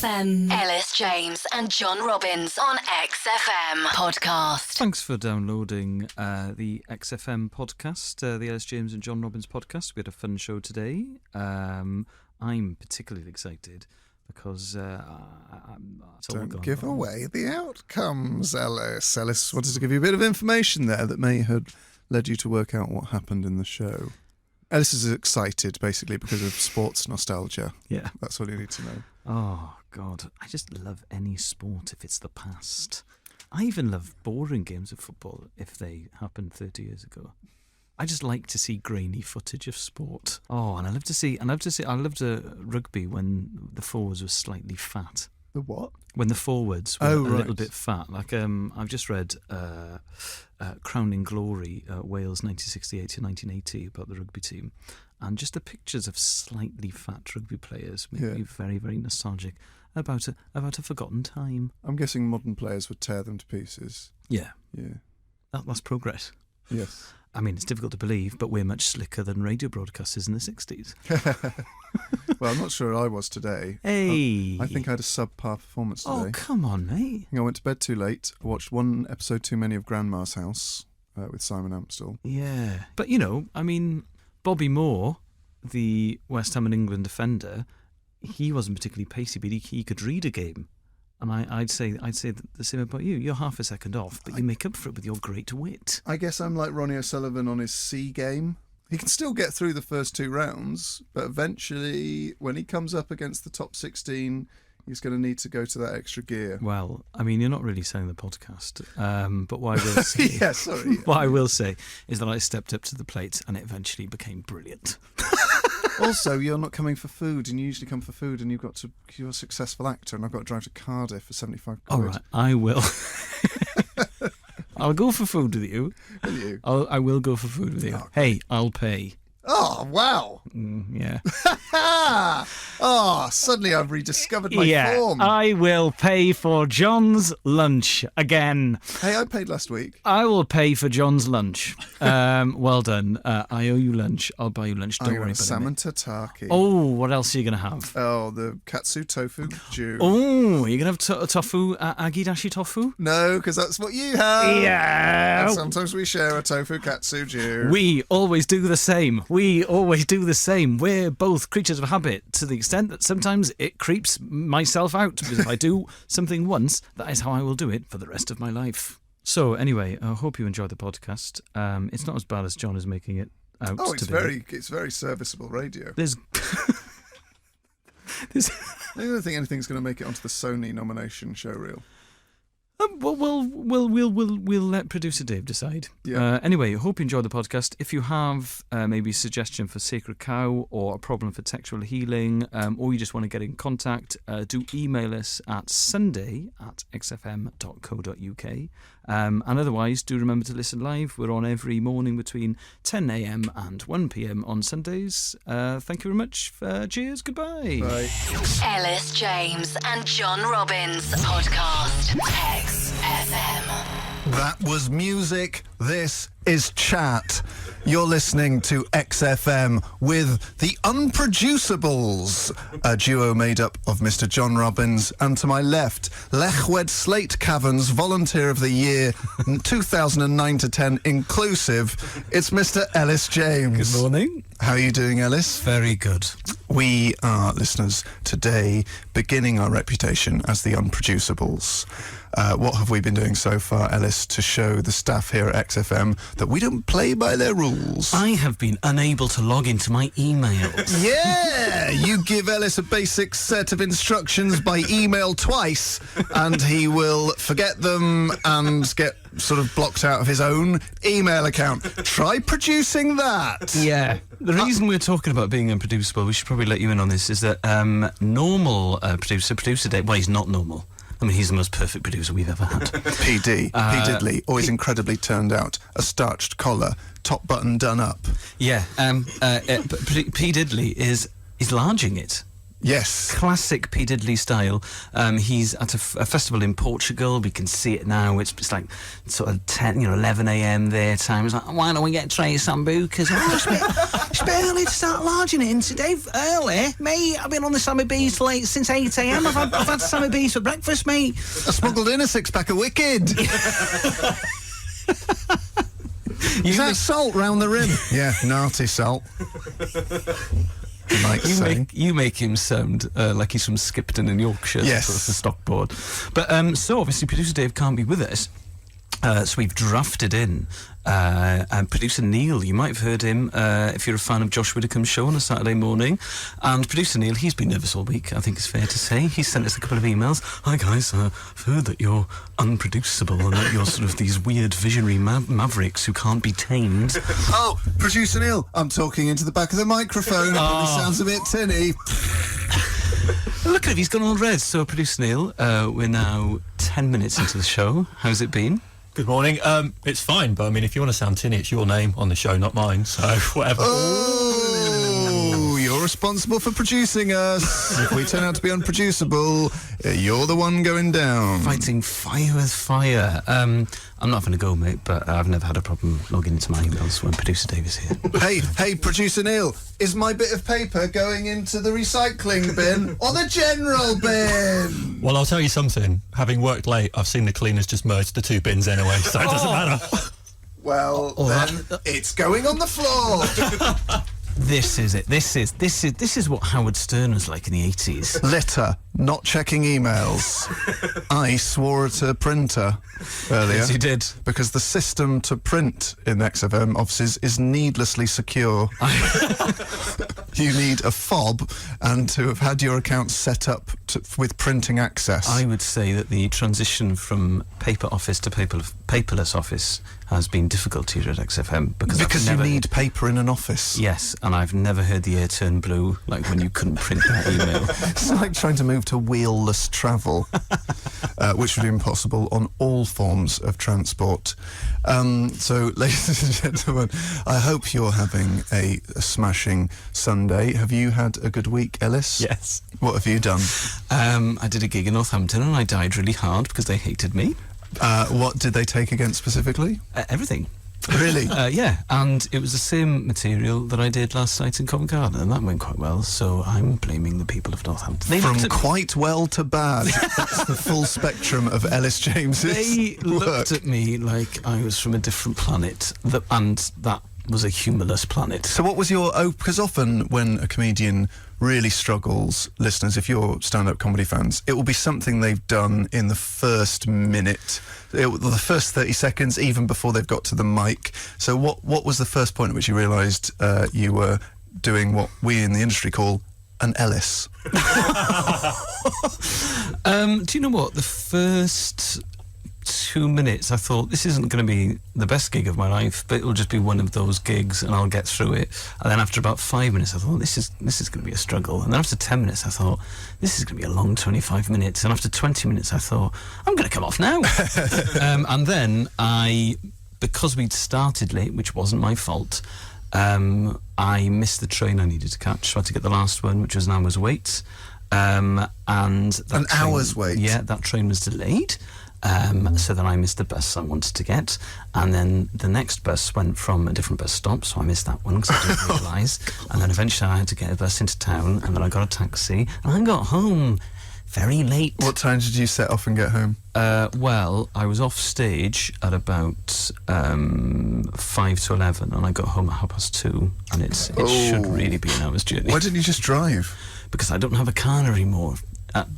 XFM. Elis James and John Robbins on XFM podcast. Thanks for downloading the XFM podcast, the Elis James and John Robbins podcast. We had a fun show today. I'm particularly excited because don't give away the outcomes, Elis. Elis wanted to give you a bit of information there that may have led you to work out what happened in the show. Elis is excited, basically, because of sports nostalgia. Yeah. That's all you need to know. Oh, God. I just love any sport if it's the past. I even love boring games of football if they happened 30 years ago. I just like to see grainy footage of sport. Oh, and I loved rugby when the forwards were slightly fat. The what? When the forwards were a little bit fat. Like, I've just read Crowning Glory, Wales 1968 to 1980, about the rugby team. And just the pictures of slightly fat rugby players make me very, very nostalgic about a forgotten time. I'm guessing modern players would tear them to pieces. Yeah. Yeah. That's progress. Yes. I mean, it's difficult to believe, but we're much slicker than radio broadcasters in the 60s. Well, I'm not sure I was today. Hey! I think I had a subpar performance today. Oh, come on, mate. I went to bed too late. I watched one episode too many of Grandma's House with Simon Amstel. Yeah. But, you know, I mean, Bobby Moore, the West Ham and England defender, he wasn't particularly pacey, but he could read a game. And I'd say the same about you. You're half a second off, but you make up for it with your great wit. I guess I'm like Ronnie O'Sullivan on his C game. He can still get through the first two rounds, but eventually, when he comes up against the top 16, he's going to need to go to that extra gear. Well, I mean, you're not really selling the podcast, but what I will say, yeah, sorry. What I will say is that I stepped up to the plate, and it eventually became brilliant. Also, you're not coming for food, and you usually come for food, and you're a successful actor, and I've got to drive to Cardiff for 75 quid. All right, I will. I'll go for food with you. Will you? I will go for food with you. Oh, hey, I'll pay. Oh, wow. Yeah. Oh, suddenly I've rediscovered my form. I will pay for John's lunch again. Hey, I paid last week. I will pay for John's lunch. Well done. I owe you lunch. I'll buy you lunch. Don't worry about it. Salmon tataki. Oh, what else are you going to have? Oh, the katsu tofu Jew. Oh, you're going to have tofu, agidashi tofu? No, because that's what you have. Yeah. And sometimes we share a tofu katsu Jew. We always do the same. We always do the same. We're both creatures of habit to the extent that sometimes it creeps myself out. Because if I do something once, that is how I will do it for the rest of my life. So anyway, I hope you enjoyed the podcast. It's not as bad as John is making it out today. It's very serviceable radio. There's I don't think anything's going to make it onto the Sony nomination show reel. We'll let producer Dave decide. Yeah. Anyway, I hope you enjoyed the podcast. If you have maybe a suggestion for Sacred Cow or a problem for textual healing, or you just want to get in contact, do email us at sunday@xfm.co.uk. And otherwise, do remember to listen live. We're on every morning between 10 a.m. and 1 p.m. on Sundays. Thank you very much. Cheers. Goodbye. Bye. Elis James and John Robbins podcast. XFM. That was music. This is chat. You're listening to XFM with the Unproducibles, a duo made up of Mr. John Robbins, and to my left, Lechwed Slate Caverns Volunteer of the Year 2009 to 10 inclusive. It's Mr. Elis James. Good morning. How are you doing, Elis? Very good. We are, listeners, today beginning our reputation as the Unproducibles. What have we been doing so far, Elis, to show the staff here at XFM that we don't play by their rules? I have been unable to log into my emails. Yeah! You give Elis a basic set of instructions by email twice, and he will forget them and get sort of blocked out of his own email account. Try producing that. Yeah. The reason we're talking about being unproducible, we should probably let you in on this, is that normal producer Dave, well, he's not normal. I mean, he's the most perfect producer we've ever had. P Diddley, always incredibly turned out. A starched collar, top button done up. Yeah, P Diddley is larging it. Yes. Classic P. Diddley style. He's at a festival in Portugal. We can see it now. It's like sort of 11 a.m. their time. It's like, why don't we get Trey Sambucas? It's a bit early to start lodging in today. Early? Mate, I've been on the Sammy Bees since 8 a.m. I've had Sammy Bees for breakfast, mate. I smuggled in a 6-pack of Wicked. Is that salt round the rim? Yeah, naughty salt. You make him sound like he's from Skipton in Yorkshire. Yes. Sort of the stockboard. But so obviously producer Dave can't be with us. So we've drafted in and producer Neil. You might have heard him if you're a fan of Josh Widdicombe's show on a Saturday morning. And producer Neil, he's been nervous all week, I think it's fair to say. He sent us a couple of emails. Hi guys, I've heard that you're unproducible and that you're sort of these weird visionary mavericks who can't be tamed. Oh, producer Neil, I'm talking into the back of the microphone. It probably sounds a bit tinny. Look at him, he's gone all red. So producer Neil, we're now 10 minutes into the show. How's it been? Good morning. It's fine, but I mean, if you want to sound tinny, it's your name on the show, not mine, so whatever. Oh, you're responsible for producing us. If we turn out to be unproducible, you're the one going down. Fighting fire with fire. I'm not going to go, mate, but I've never had a problem logging into my emails when producer Dave is here. Hey, producer Neil, is my bit of paper going into the recycling bin or the general bin? Well, I'll tell you something. Having worked late, I've seen the cleaners just merge the two bins anyway, so it doesn't matter. Well, then it's going on the floor. This is it. This is what Howard Stern was like in the 80s. Litter, not checking emails. I swore at a printer earlier. Yes, you did. Because the system to print in XFM offices is needlessly secure. You need a fob and to have had your account set up with printing access. I would say that the transition from paper office to paperless office has been difficult here at XFM because you need paper in an office. Yes, and I've never heard the air turn blue like when you couldn't print that email. It's like trying to move to wheel-less travel, which would be impossible on all forms of transport. So, ladies and gentlemen, I hope you're having a smashing Sunday. Have you had a good week, Elis? Yes. What have you done? I did a gig in Northampton and I died really hard because they hated me. What did they take against specifically? Everything. Really? Yeah, and it was the same material that I did last night in Covent Garden, and that went quite well, so I'm blaming the people of Northampton. From quite well to bad. That's the full spectrum of Ellis James's They looked at me like I was from a different planet, and that was a humourless planet. So what was your... because often when a comedian really struggles, listeners, if you're stand-up comedy fans, it will be something they've done in the first minute, the first 30 seconds, even before they've got to the mic. So what was the first point at which you realised you were doing what we in the industry call an Elis? Do you know what? The first 2 minutes I thought, this isn't going to be the best gig of my life, but it'll just be one of those gigs and I'll get through it. And then after about 5 minutes I thought, this is going to be a struggle. And then after 10 minutes I thought, this is going to be a long 25 minutes. And after 20 minutes I thought, I'm going to come off now. And then because we'd started late, which wasn't my fault, I missed the train I needed to catch, so I had to get the last one, which was an hour's wait. And that hour's wait? Yeah, that train was delayed. So then I missed the bus I wanted to get, and then the next bus went from a different bus stop, so I missed that one because I didn't realise. And then eventually I had to get a bus into town, and then I got a taxi, and I got home very late. What time did you set off and get home? Well, I was off stage at about 5 to 11, and I got home at 2:30, and it should really be an hour's journey. Why didn't you just drive? Because I don't have a car anymore.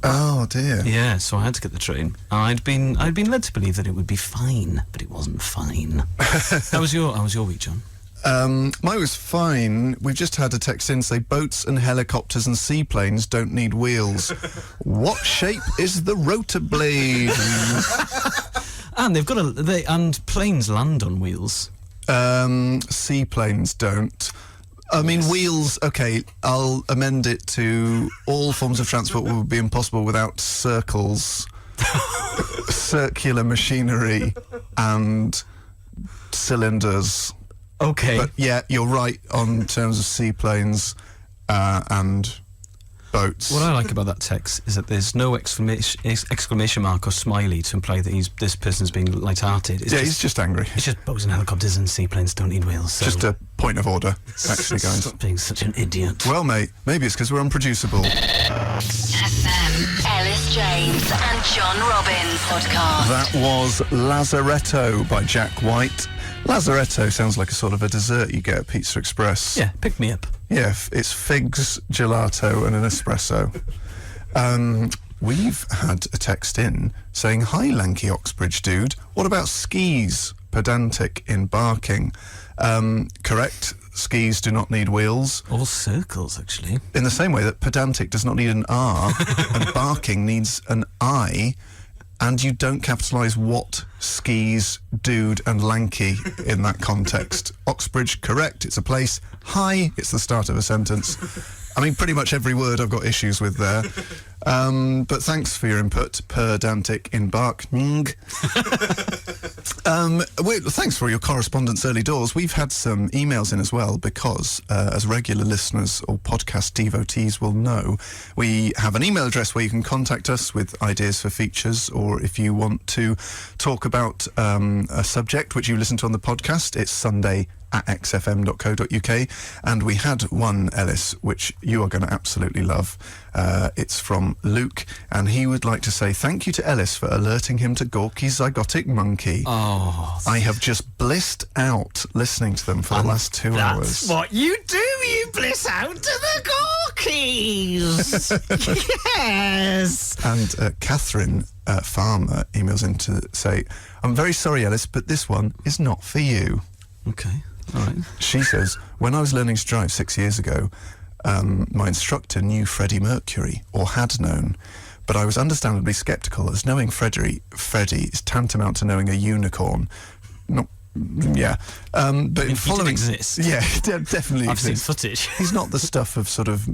Oh dear. Yeah, so I had to get the train. I'd been led to believe that it would be fine, but it wasn't fine. How was your week, John? Mine was fine. We've just had a text in say boats and helicopters and seaplanes don't need wheels. What shape is the rotor blade? And they've got and planes land on wheels. Seaplanes don't. I mean, wheels, okay, I'll amend it to all forms of transport would be impossible without circles, circular machinery, and cylinders. Okay. But yeah, you're right on terms of seaplanes and boats. What I like about that text is that there's no exclamation mark or smiley to imply that this person's being light-hearted. He's just angry. It's just boats and helicopters and seaplanes don't need wheels. So. Just a point of order, actually, guys. Stop being such an idiot. Well, mate, maybe it's because we're unproducible. FM. Elis James and John Robbins podcast. That was Lazaretto by Jack White. Lazaretto sounds like a sort of a dessert you get at Pizza Express. Yeah, pick me up. Yeah, it's figs, gelato and an espresso. We've had a text in saying, "Hi, lanky Oxbridge dude. What about skis? Pedantic in barking." Correct. Skis do not need wheels. Or circles, actually. In the same way that pedantic does not need an R and barking needs an I, and you don't capitalise what, skis, dude and lanky in that context. Oxbridge, correct. It's a place. Hi, it's the start of a sentence. I mean, pretty much every word I've got issues with there. But thanks for your input, pedantic in barking. Thanks for your correspondence early doors. We've had some emails in as well because, as regular listeners or podcast devotees will know, we have an email address where you can contact us with ideas for features, or if you want to talk about a subject which you listen to on the podcast, it's sunday@xfm.co.uk. And we had one, Elis, which you are going to absolutely love. It's from Luke, and he would like to say thank you to Elis for alerting him to Gorky's zygotic monkey. Oh, I have just blissed out listening to them for the last 2 hours. That's what you do, you bliss out to the Gorkies. Yes. And Catherine Farmer emails in to say, "I'm very sorry, Elis, but this one is not for you." Okay, all right. She says, "When I was learning to drive 6 years ago, my instructor knew Freddie Mercury, or had known, but I was understandably sceptical, as knowing Freddie is tantamount to knowing a unicorn." Yeah. But He did exist. Yeah, he definitely I've seen exists. footage. He's not the stuff of sort of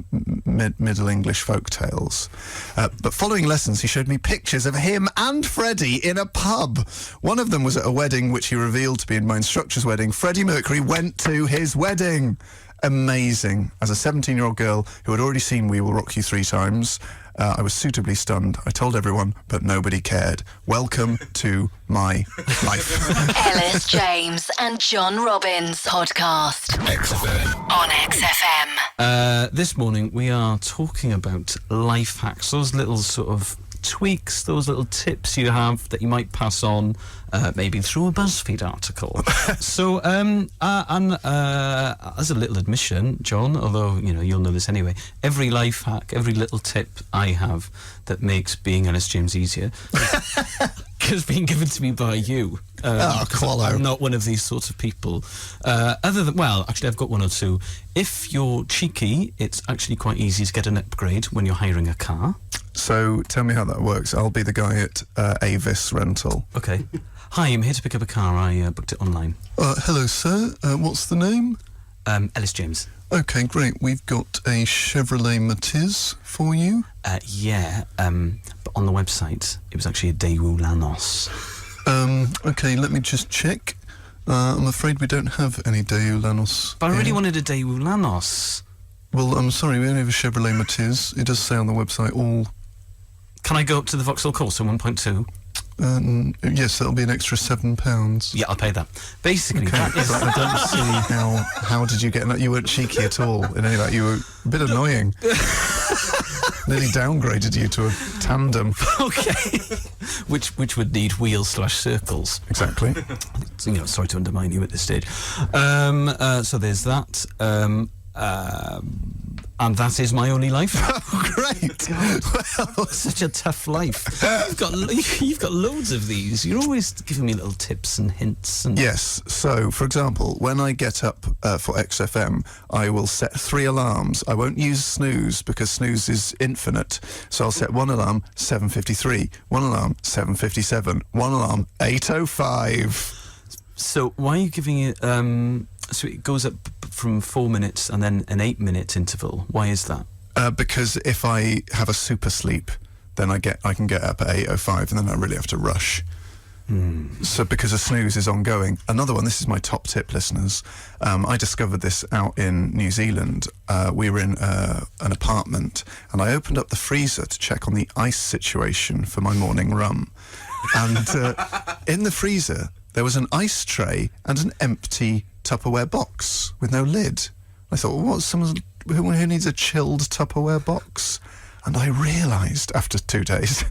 Middle English folk tales. But following lessons, he showed me pictures of him and Freddie in a pub. One of them was at a wedding, which he revealed to be in my instructor's wedding. Freddie Mercury went to his wedding. Amazing. As a 17-year-old girl who had already seen We Will Rock You 3 times, I was suitably stunned. I told everyone, but nobody cared. Welcome to my life. Elis James and John Robbins podcast. XFM. On XFM. This morning we are talking about life hacks, those little sort of tweaks, those little tips you have that you might pass on, maybe through a BuzzFeed article. So, as a little admission, John, although you'll know this anyway, every life hack, every little tip I have that makes being Elis James easier has been given to me by you. I'm not one of these sorts of people. Actually, I've got one or two. If you're cheeky, it's actually quite easy to get an upgrade when you're hiring a car. So tell me how that works. I'll be the guy at Avis Rental. Okay. Hi, I'm here to pick up a car. I booked it online. Hello, sir. What's the name? Elis James. Okay, great. We've got a Chevrolet Matiz for you. Yeah, but on the website, it was actually a Daewoo Lanos. Okay, let me just check. I'm afraid we don't have any Daewoo Lanos. But I really wanted a Daewoo Lanos. Well, I'm sorry, we only have a Chevrolet Matiz. It does say on the website all... Can I go up to the Vauxhall Corsa 1.2? Yes, that'll be an extra £7. Yeah, I'll pay that. Basically, Okay. that is... I don't see how did you get... You weren't cheeky at all in any of that. You were a bit annoying. Nearly downgraded you to a tandem. Okay. which would need wheels/circles. Exactly. Sorry to undermine you at this stage. So there's that. And that is my only life. Oh, great. Well, such a tough life. You've got loads of these. You're always giving me little tips and hints. And Yes. So, for example, when I get up for XFM, I will set 3 alarms. I won't use snooze because snooze is infinite. So I'll set one alarm 7:53, one alarm 7:57, one alarm 8:05. So why are you giving it... so it goes up from 4 minutes and then an 8-minute interval. Why is that? Because if I have a super sleep, then I can get up at 8:05, and then I really have to rush. So because a snooze is ongoing. Another one, this is my top tip, listeners. I discovered this out in New Zealand. We were in an apartment, and I opened up the freezer to check on the ice situation for my morning rum. And in the freezer, there was an ice tray and an empty Tupperware box with no lid. I thought, well, who needs a chilled Tupperware box? And I realised after 2 days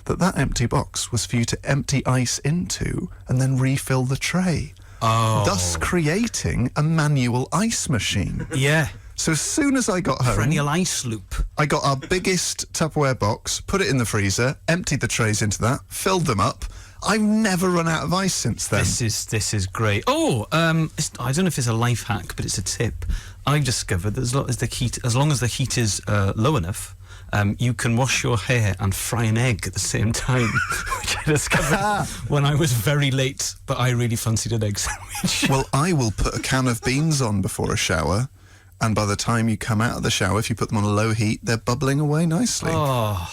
that empty box was for you to empty ice into and then refill the tray. Oh. Thus creating a manual ice machine. Yeah. So as soon as I got home... Perennial ice loop. I got our biggest Tupperware box, put it in the freezer, emptied the trays into that, filled them up. I've never run out of ice since then. This is great. Oh, I don't know if it's a life hack, but it's a tip. I've discovered that as long as the heat is low enough, you can wash your hair and fry an egg at the same time, which I discovered when I was very late, but I really fancied an egg sandwich. Well, I will put a can of beans on before a shower, and by the time you come out of the shower, if you put them on a low heat, they're bubbling away nicely. Oh,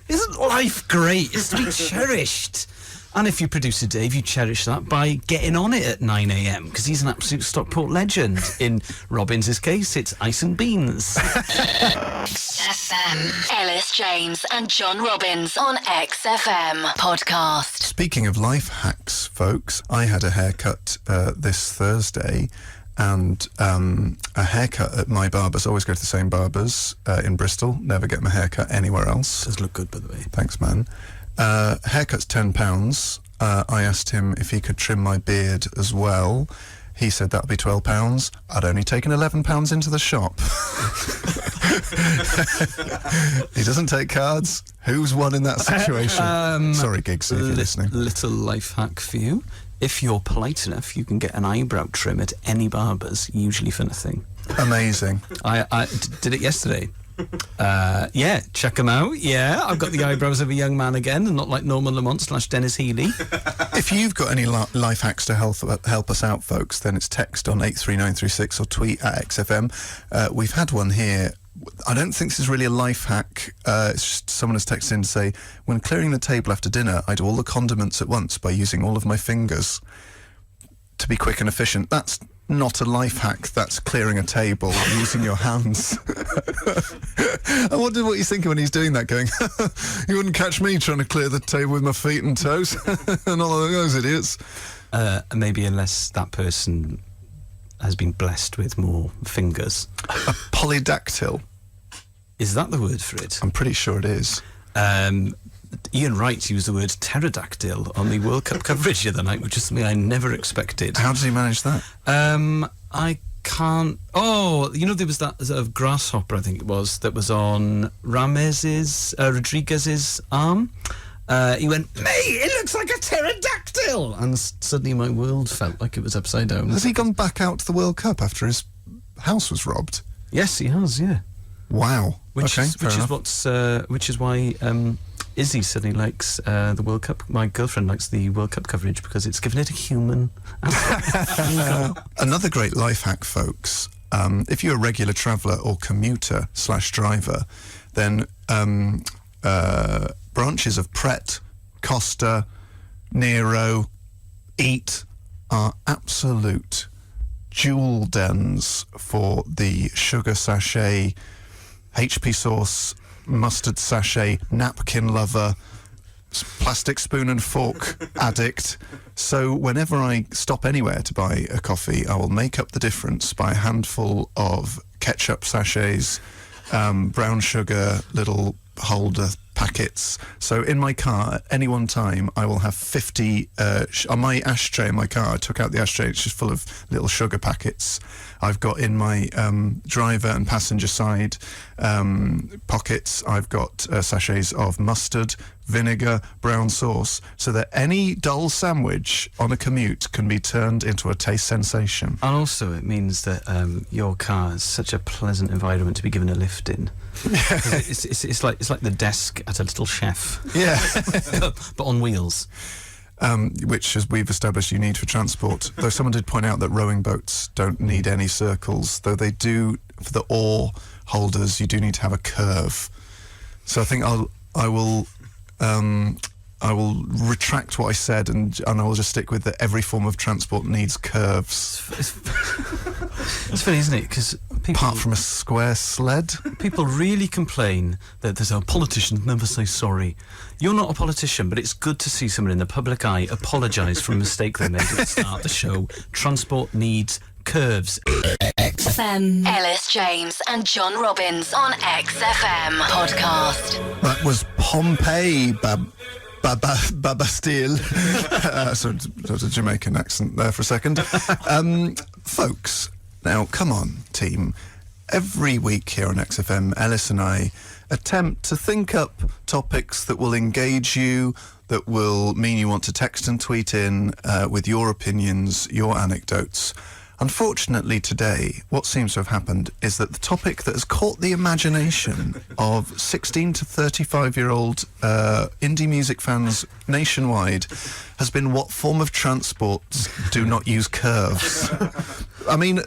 isn't life great? It's to be cherished. And if you producer Dave, you cherish that by getting on it at 9 a.m, because he's an absolute Stockport legend. In Robbins' case, it's ice and beans. XFM. Elis James and John Robbins on XFM podcast. Speaking of life hacks, folks, I had a haircut this Thursday, and a haircut at my barber's. I always go to the same barber's in Bristol. Never get my haircut anywhere else. Does look good, by the way. Thanks, man. Haircut's £10. I asked him if he could trim my beard as well. He said that'd be £12. I'd only taken £11 into the shop. He doesn't take cards. Who's won in that situation? Sorry, Gigs, if you're listening. Little life hack for you. If you're polite enough, you can get an eyebrow trim at any barber's, usually for nothing. Amazing. I did it yesterday. Yeah, check them out. Yeah, I've got the eyebrows of a young man again, and not like Norman Lamont / Dennis Healy. If you've got any life hacks to help us out, folks, then it's text on 83936 or tweet at XFM. We've had one here. I don't think this is really a life hack. It's just someone has texted in to say, when clearing the table after dinner, I do all the condiments at once by using all of my fingers to be quick and efficient. That's not a life hack, that's clearing a table using your hands. I wonder what he's thinking when he's doing that, going, you wouldn't catch me trying to clear the table with my feet and toes. And all of those idiots. Maybe unless that person has been blessed with more fingers. A polydactyl. Is that the word for it? I'm pretty sure it is. Ian Wright used the word pterodactyl on the World Cup coverage the other night, which is something I never expected. How does he manage that? I can't... Oh, you know, there was that sort of grasshopper, I think it was, that was on Rodriguez's arm. He went, mate, it looks like a pterodactyl! And suddenly my world felt like it was upside down. Has he gone back out to the World Cup after his house was robbed? Yes, he has, yeah. Wow. Which is why Izzy suddenly likes the World Cup. My girlfriend likes the World Cup coverage because it's given it a human. Another great life hack, folks. If you're a regular traveller or commuter / driver, then branches of Pret, Costa, Nero, Eat are absolute jewel dens for the sugar sachet, HP sauce, mustard sachet, napkin lover, plastic spoon and fork addict. So whenever I stop anywhere to buy a coffee, I will make up the difference by a handful of ketchup sachets, brown sugar, little holder packets. So in my car at any one time I will have 50 on my ashtray in my car. I took out the ashtray, it's just full of little sugar packets. I've got in my driver and passenger side pockets, I've got sachets of mustard, vinegar, brown sauce, so that any dull sandwich on a commute can be turned into a taste sensation. And also it means that your car is such a pleasant environment to be given a lift in. It's like the desk at a little chef. Yeah. But on wheels. Which, as we've established, you need for transport. Though someone did point out that rowing boats don't need any circles, though they do for the oar holders. You do need to have a curve. So I think I will I will retract what I said, and I will just stick with that every form of transport needs curves. It's funny, isn't it? Because Apart from a square sled. People really complain that there's politicians never say sorry. You're not a politician, but it's good to see someone in the public eye apologise for a mistake they made at the start of the show. Transport needs curves. XFM. Elis James and John Robbins on XFM podcast. That was Pompeii, Babastille. So there was a Jamaican accent there for a second. Folks, now come on, team. Every week here on XFM, Elis and I attempt to think up topics that will engage you, that will mean you want to text and tweet in with your opinions, your anecdotes. Unfortunately today, what seems to have happened is that the topic that has caught the imagination of 16 to 35-year-old indie music fans nationwide has been what form of transport do not use curves. I mean,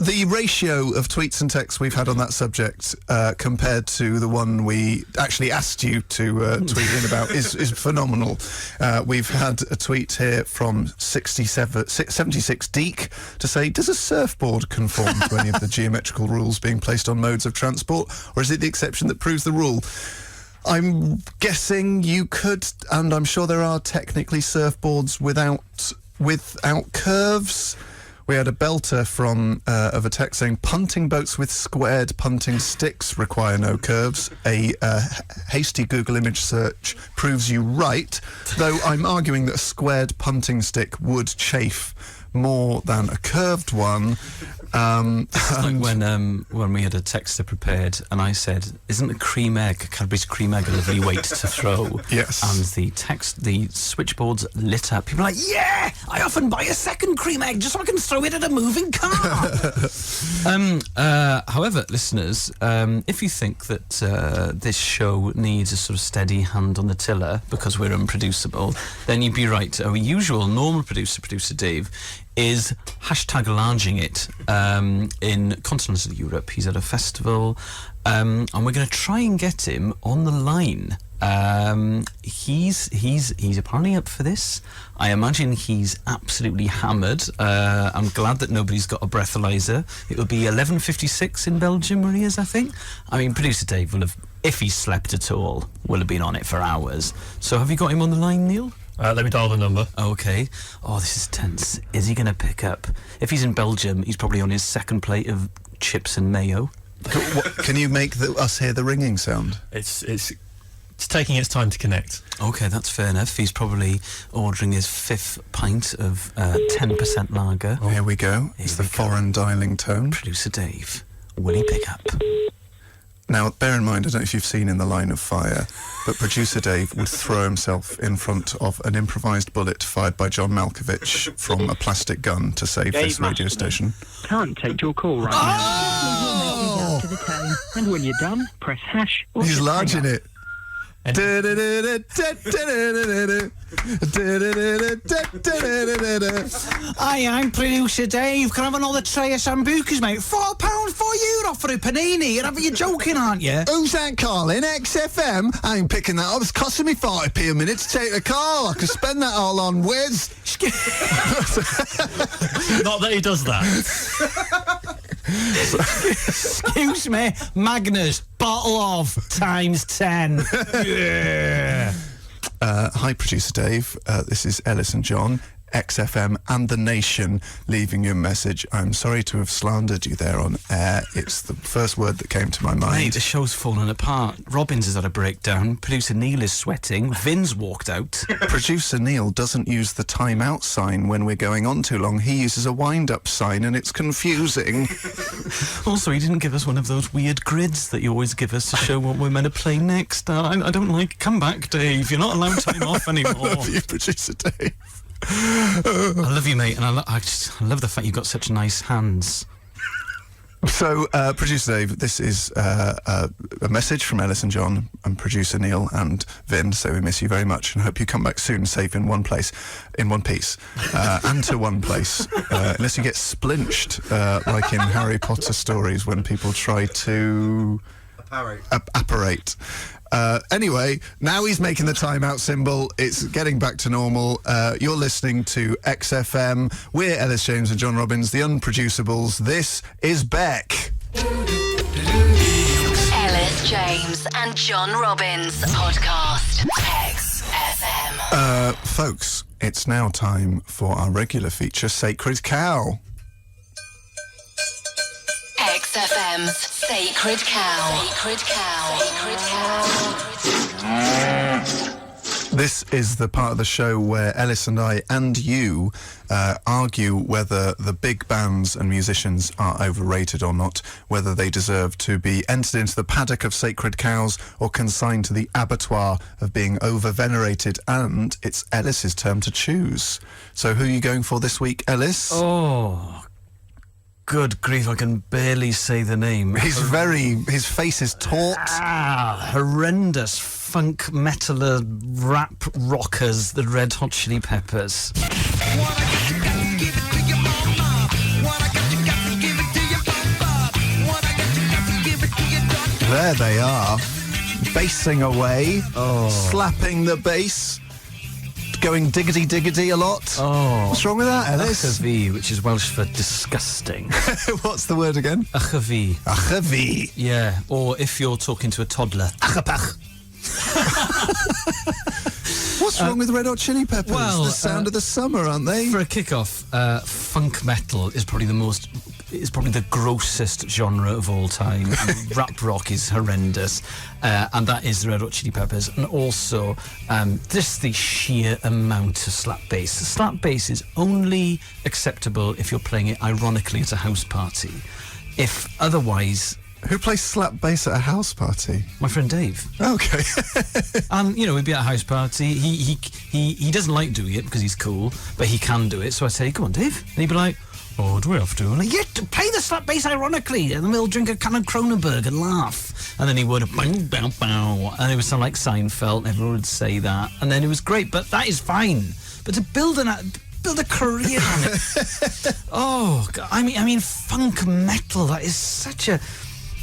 the ratio of tweets and texts we've had on that subject compared to the one we actually asked you to tweet in about is phenomenal. We've had a tweet here from 76 Deek to say, does a surfboard conform to any of the geometrical rules being placed on modes of transport, or is it the exception that proves the rule? I'm guessing you could, and I'm sure there are technically surfboards without curves. We had a belter of a text saying, punting boats with squared punting sticks require no curves. A hasty Google image search proves you right, though I'm arguing that a squared punting stick would chafe more than a curved one. It's like when we had a texter prepared and I said, isn't a Cadbury's cream egg a lovely weight to throw? Yes. And the switchboards lit up. People are like, yeah, I often buy a second cream egg just so I can throw it at a moving car. However, listeners, if you think that this show needs a sort of steady hand on the tiller because we're unproducible, then you'd be right. Our usual normal producer Dave, is #larging it in continental Europe. He's at a festival, and we're going to try and get him on the line. He's apparently up for this. I imagine he's absolutely hammered. I'm glad that nobody's got a breathalyzer. It will be 11:56 in Belgium where he is, I think. I mean, producer Dave will have, if he slept at all, will have been on it for hours. So have you got him on the line, Neil? Let me dial the number. Okay. Oh, this is tense. Is he going to pick up? If he's in Belgium, he's probably on his second plate of chips and mayo. Can you make us hear the ringing sound? It's taking its time to connect. Okay, that's fair enough. He's probably ordering his 5th pint of 10% lager. Here we go. It's the foreign dialing tone. Producer Dave, will he pick up? Now, bear in mind, I don't know if you've seen In the Line of Fire, but producer Dave would throw himself in front of an improvised bullet fired by John Malkovich from a plastic gun to save this radio station. Can't take your call right now. Leave your message after the tone, and when you're done, press hash. He's large in it. Hi, I'm producer Dave. Can I have another tray of sambucas, mate? £4, €4 for a panini. You're joking, aren't you? Who's that calling? XFM? I ain't picking that up. It's costing me 40p a minute to take the call. I could spend that all on whiz. Not that he does that. Excuse me, Magnus, bottle of times 10. Yeah. Hi, producer Dave. This is Elis and John, XFM and The Nation, leaving you a message. I'm sorry to have slandered you there on air. It's the first word that came to my mind. Mate, the show's fallen apart. Robbins has had a breakdown. Producer Neil is sweating. Vin's walked out. Producer Neil doesn't use the time out sign when we're going on too long. He uses a wind-up sign, and it's confusing. Also, he didn't give us one of those weird grids that you always give us to show what we're meant to play next. I don't like... Come back, Dave. You're not allowed time off anymore. I love you, producer Dave. I love you, mate, and I love the fact you've got such nice hands. So, producer Dave, this is a message from Elis and John and producer Neil and Vin. So we miss you very much and hope you come back soon, safe in one piece, and to one place. Unless you get splinched, like in Harry Potter stories when people try to apparate. Anyway, now he's making the timeout symbol. It's getting back to normal. You're listening to XFM. We're Ellis James and John Robbins, the Unproducibles. This is Beck. Ellis James and John Robbins podcast. XFM. Folks, it's now time for our regular feature, Sacred Cow. XFM's Sacred Cow. Sacred Cow. Sacred Cow. This is the part of the show where Ellis and I and you argue whether the big bands and musicians are overrated or not, whether they deserve to be entered into the paddock of sacred cows or consigned to the abattoir of being over-venerated, and it's Ellis's turn to choose. So who are you going for this week, Ellis? Oh, good grief, I can barely say the name. His face is taut. Horrendous funk metaler rap rockers, the Red Hot Chili Peppers. There they are, bassing away, slapping the bass, going diggity-diggity a lot. Oh. What's wrong with that, Ellis? Achavi, which is Welsh for disgusting. What's the word again? Achavi. Achavi. Yeah, or if you're talking to a toddler, achapach. What's wrong with Red Hot Chili Peppers? well, the sound of the summer, aren't they? For a kick-off, funk metal is probably the grossest genre of all time. And rap rock is horrendous, and that is the Red Hot Chili Peppers. And also, just the sheer amount of slap bass. The slap bass is only acceptable if you're playing it ironically at a house party. If otherwise... Who plays slap bass at a house party? My friend Dave. Okay. And, we'd be at a house party. He doesn't like doing it because he's cool, but he can do it. So I say, come on, Dave. And he'd be like, oh, do we have to? And I'm like, yeah, play the slap bass ironically. And then we'll drink a can of Kronenberg and laugh. And then he would, bang, bow, bow. And it would sound like Seinfeld. And everyone would say that. And then it was great, but that is fine. But to build a career on it. Oh, God. I mean, funk metal, that is such a...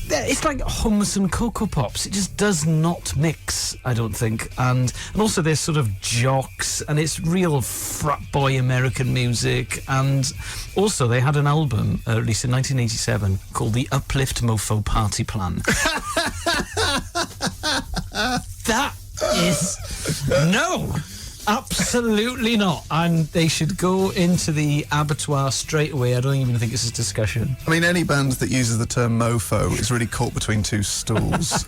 It's like hummus and Cocoa Pops. It just does not mix, I don't think. And also they're sort of jocks, and it's real frat boy American music. And also they had an album released in 1987 called The Uplift Mofo Party Plan. That is... No! Absolutely not. And they should go into the abattoir straight away. I don't even think it's a discussion. I mean, any band that uses the term mofo is really caught between two stools.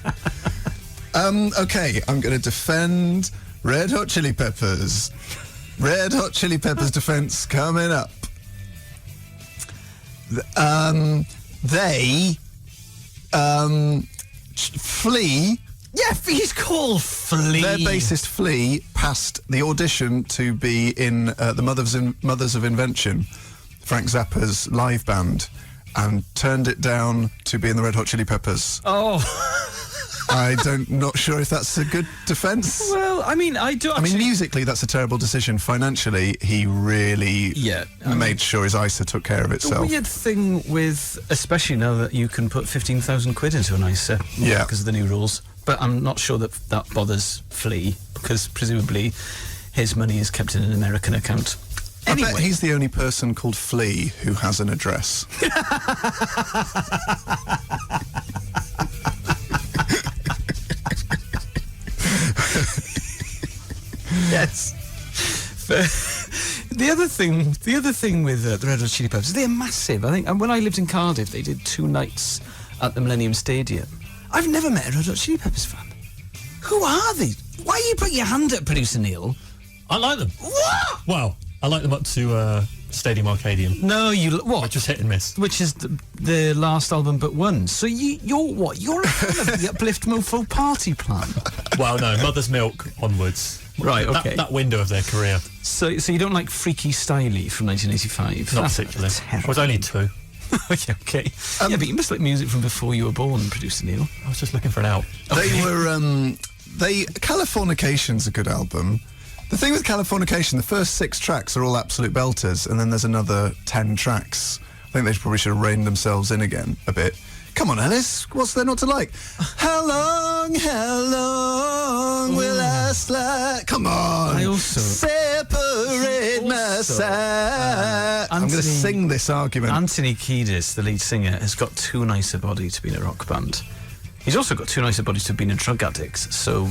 Okay, I'm going to defend Red Hot Chili Peppers. Red Hot Chili Peppers defense coming up. They Flea... Yeah, he's called Flea. Their bassist Flea passed the audition to be in the Mothers of Invention, Frank Zappa's live band, and turned it down to be in the Red Hot Chili Peppers. Oh. Not sure if that's a good defence. Well, I mean, I mean, musically, that's a terrible decision. Financially, he really made sure his ISA took care of itself. The weird thing with, especially now that you can put 15,000 quid into an ISA, because of the new rules. But I'm not sure that bothers Flea, because presumably his money is kept in an American account. Anyway. I bet he's the only person called Flea who has an address. Yes. The other thing with the Red Hot Chili Peppers, they're massive. I think, and when I lived in Cardiff, they did 2 nights at the Millennium Stadium. I've never met a Red Hot Chili Peppers fan. Who are they? Why are you putting your hand up, producer Neil? I like them. What? Well, I like them up to Stadium Arcadium. No, what? Which is hit and miss. Which is the last album but one. So you're what? You're a fan of the Uplift Mofo Party Plan? Well, no, Mother's Milk onwards. Right, okay. That window of their career. So you don't like Freaky Styley from 1985? Not particularly. I was only 2. Okay. Yeah, but you must like music from before you were born, producer Neil. I was just looking for an out. Okay. Californication's a good album. The thing with Californication, the first 6 tracks are all absolute belters, and then there's another 10 tracks. I think they probably should have reined themselves in again a bit. Come on, Ellis, what's there not to like? How long slut. Come on. I also... Separate myself. I'm going to sing this argument. Anthony Kiedis, the lead singer, has got too nice a body to be in a rock band. He's also got too nice a body to have been a drug addict. So,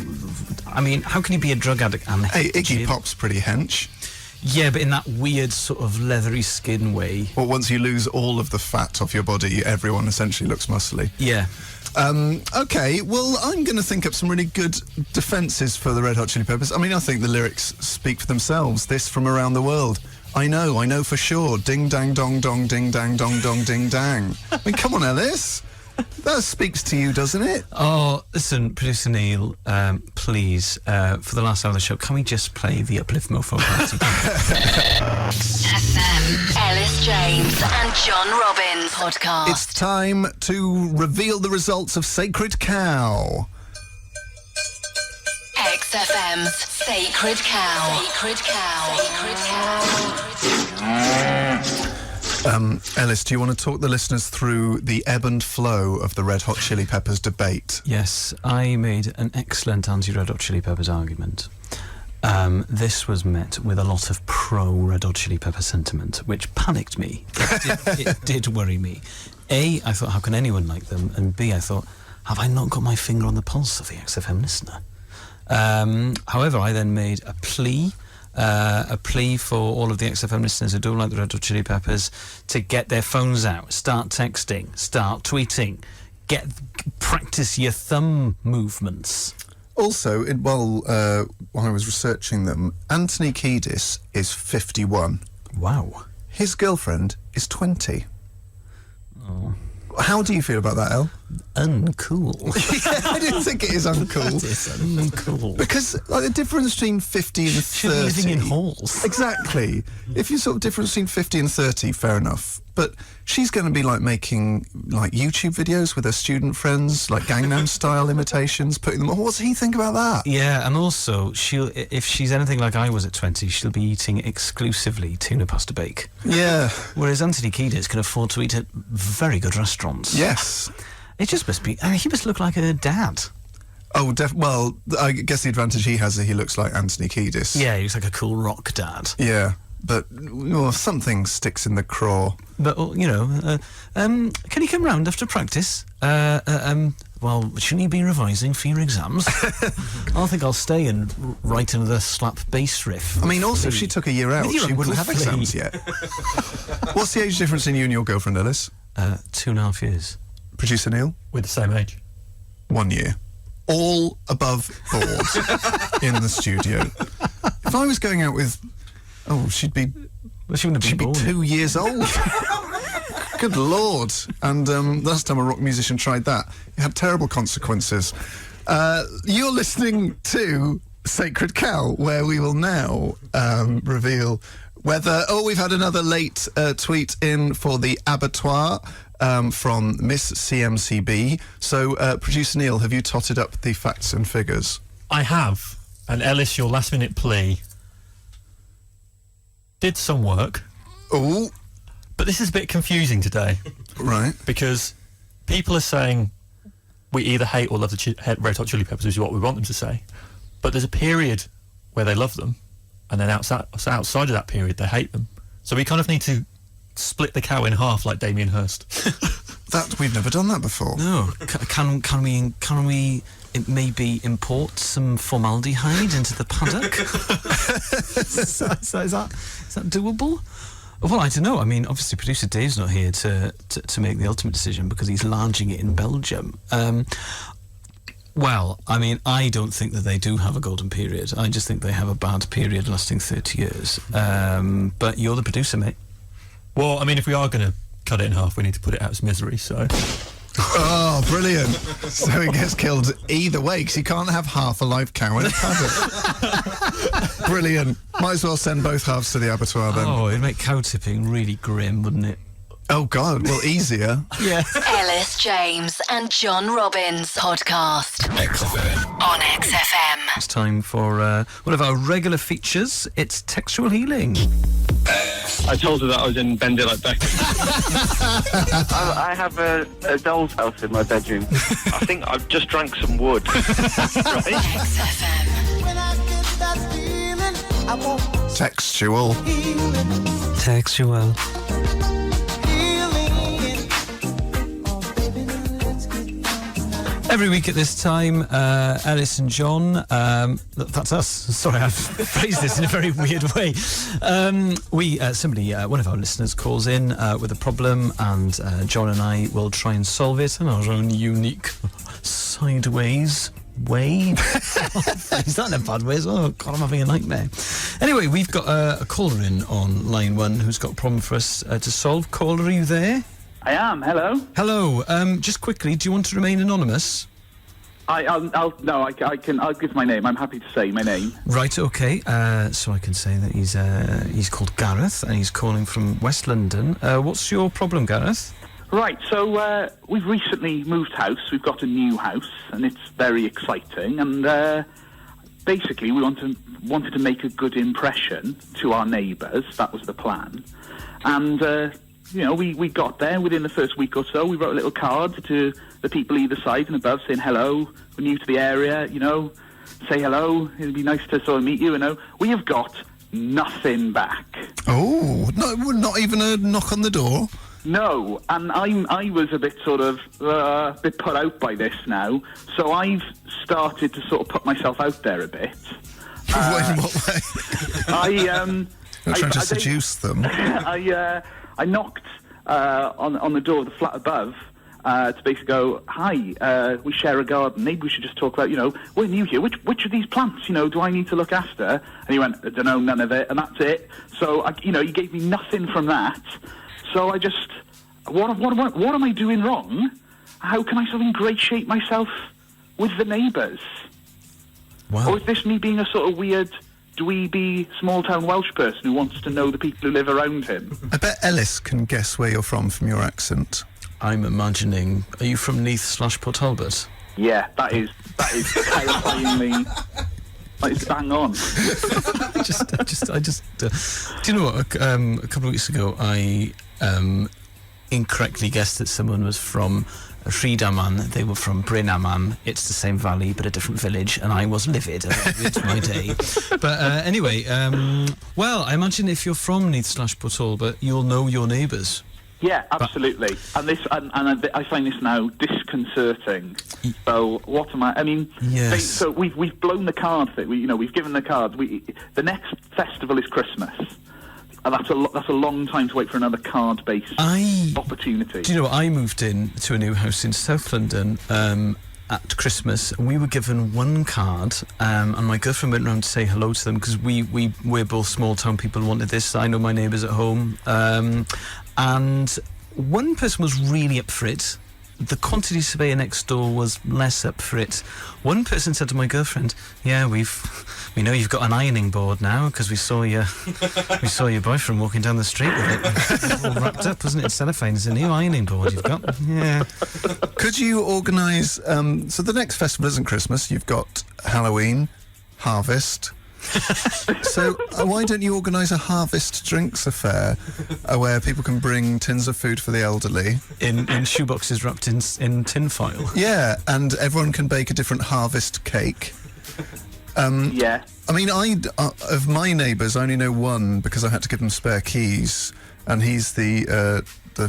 I mean, how can you be a drug addict and... Hey, Iggy Pop's pretty hench. Yeah, but in that weird sort of leathery skin way. Well, once you lose all of the fat off your body, everyone essentially looks muscly. Yeah. Okay, well, I'm going to think up some really good defences for the Red Hot Chili Peppers. I mean, I think the lyrics speak for themselves. This from around the world. I know for sure. Ding, dang, dong, dong, ding, dang, dong, dong, ding, dang. I mean, come on, Elis. That speaks to you, doesn't it? Oh, listen, Producer Neil, please, for the last hour of the show, can we just play the Uplift Mofo Party? FM. Elis James and John Robbins podcast. It's time to reveal the results of Sacred Cow. XFM's Sacred Cow. Sacred Cow. Sacred Cow. Elis, do you want to talk the listeners through the ebb and flow of the Red Hot Chili Peppers debate? Yes, I made an excellent anti-Red Hot Chili Peppers argument. This was met with a lot of pro-Red Hot Chili Pepper sentiment, which panicked me. It did worry me. A, I thought, how can anyone like them? And B, I thought, have I not got my finger on the pulse of the XFM listener? However, I then made a plea for all of the XFM listeners who don't like the Red Hot Chili Peppers to get their phones out, start texting, start tweeting, practice your thumb movements. Also, while I was researching them, Anthony Kiedis is 51. Wow. His girlfriend is 20. Oh. How do you feel about that, El? Uncool. Yeah, I didn't think it is uncool. That is uncool. Because like, the difference between 50 and 30... Should be living in halls. Exactly. If you sort of difference between 50 and 30, fair enough. But she's going to be like making like YouTube videos with her student friends, like Gangnam Style imitations, putting them on. What does he think about that? Yeah, and also, if she's anything like I was at 20, she'll be eating exclusively tuna pasta bake. Yeah. Whereas Anthony Kiedis can afford to eat at very good restaurants. Yes. It just must be... I mean, he must look like a dad. Oh, well, I guess the advantage he has is that he looks like Anthony Kiedis. Yeah, he looks like a cool rock dad. Yeah, but something sticks in the craw. But, can he come round after practice? Well, shouldn't you be revising for your exams? I think I'll stay and write another slap bass riff. I mean, also, if she took a year out, she wouldn't have exams yet. What's the age difference in you and your girlfriend, Elis? 2.5 years. Producer Neil? We're the same age. 1 year. All above board in the studio. If I was going out with... Oh, she'd be... Well, she wouldn't have been born. 2 years old. Good Lord. And last time a rock musician tried that, it had terrible consequences. You're listening to Sacred Cow, where we will now reveal whether... Oh, we've had another late tweet in for the abattoir from Miss CMCB. So, Producer Neil, have you totted up the facts and figures? I have. And Elis, your last minute plea did some work. Oh. But this is a bit confusing today. Right. Because people are saying we either hate or love the Red Hot Chili Peppers, which is what we want them to say. But there's a period where they love them, and then outside of that period, they hate them. So we kind of need to split the cow in half like Damien Hirst. That we've never done that before. No. Can we maybe import some formaldehyde into the paddock? is that doable? Well, I don't know. I mean, obviously, producer Dave's not here to make the ultimate decision because he's lounging it in Belgium. Well, I mean, I don't think that they do have a golden period. I just think they have a bad period lasting 30 years. But you're the producer, mate. Well, I mean, if we are going to cut it in half, we need to put it out as misery, so... Oh, brilliant. So he gets killed either way, because you can't have half a live cow in a paddock. Brilliant. Might as well send both halves to the abattoir then. Oh, it'd make cow tipping really grim, wouldn't it? Oh, God. Well, easier. Yeah. Elis James and John Robbins podcast. XFM. On XFM. It's time for one of our regular features. It's textual healing. I told her that I was in Bend It Like Beckham. I have a doll's house in my bedroom. I think I've just drank some wood. Right? XFM. Textual. Textual. Every week at this time, Elis and John, that's us. Sorry, I've phrased this in a very weird way. One of our listeners calls in with a problem, and John and I will try and solve it in our own unique sideways way. Is that in a bad way? Oh God, I'm having a nightmare. Anyway, we've got a caller in on line 1 who's got a problem for us to solve. Caller, are you there? I am. Hello. Hello. Just quickly, do you want to remain anonymous? I'll give my name. I'm happy to say my name. Right. Okay. So I can say that he's called Gareth and he's calling from West London. What's your problem, Gareth? Right. So we've recently moved house. We've got a new house, and it's very exciting. And basically, we wanted to make a good impression to our neighbours. That was the plan. And we got there within the first week or so. We wrote a little card to the people either side and above saying, hello, we're new to the area, say hello, it'd be nice to sort of meet you, We have got nothing back. Oh, no, not even a knock on the door? No, and I was a bit sort of bit put out by this now, so I've started to sort of put myself out there a bit. In what way? You're trying to seduce them. I knocked on the door of the flat above to basically go, hi, we share a garden. Maybe we should just talk about, we're new here. Which of these plants, do I need to look after? And he went, I don't know, none of it, and that's it. So, he gave me nothing from that. So I just, what am I doing wrong? How can I sort of ingratiate myself with the neighbours? Wow. Or is this me being a sort of weird dweeby small-town Welsh person who wants to know the people who live around him? I bet Elis can guess where you're from your accent. I'm imagining, are you from Neath/Port Talbot? Yeah, that is terrifyingly... That is bang on. Do you know what? A couple of weeks ago, I incorrectly guessed that someone was from Rhydaman. They were from Bryn Aman. It's the same valley, but a different village, and I was livid. It's my day. But anyway, well, I imagine if you're from Neath/Port Talbot, you'll know your neighbours. Yeah, absolutely. And I find this now disconcerting. So what am I mean, yes. So we've blown the card that we've given the card. The next festival is Christmas. And that's a long time to wait for another card-based opportunity. Do you know what? I moved in to a new house in South London at Christmas, and we were given one card, and my girlfriend went round to say hello to them because we're both small-town people and wanted this. I know my neighbours at home. And one person was really up for it. The quantity surveyor next door was less up for it. One person said to my girlfriend, "Yeah, we know you've got an ironing board now because we saw your boyfriend walking down the street with it all wrapped up, wasn't it? In cellophane. It's a new ironing board you've got." Yeah. Could you organise? So the next festival isn't Christmas. You've got Halloween, Harvest. So why don't you organise a harvest drinks affair where people can bring tins of food for the elderly in shoeboxes wrapped in tin foil? Yeah, and everyone can bake a different harvest cake. Yeah. I mean, of my neighbours, I only know one because I had to give him spare keys, and he's the